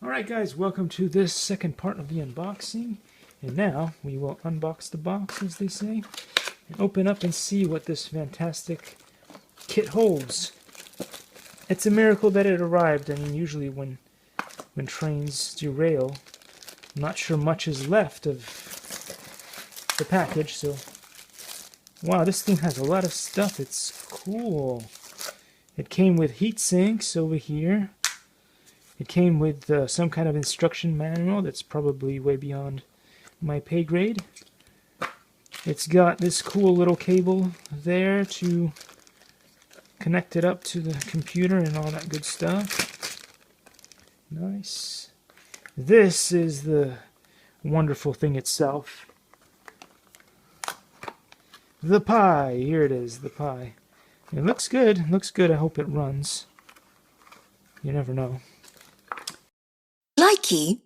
Alright guys, welcome to this second part of the unboxing. And now we will unbox the box, as they say, and open up and see what this fantastic kit holds. It's a miracle that it arrived. I mean, usually when trains derail, I'm not sure much is left of the package, so... Wow, this thing has a lot of stuff. It's cool. It came with heat sinks over here. It came with some kind of instruction manual that's probably way beyond my pay grade. It's got this cool little cable there to connect it up to the computer and all that good stuff. Nice. This is the wonderful thing itself. The Pi. Here it is, the Pi. It looks good. It looks good. I hope it runs. You never know. Likey.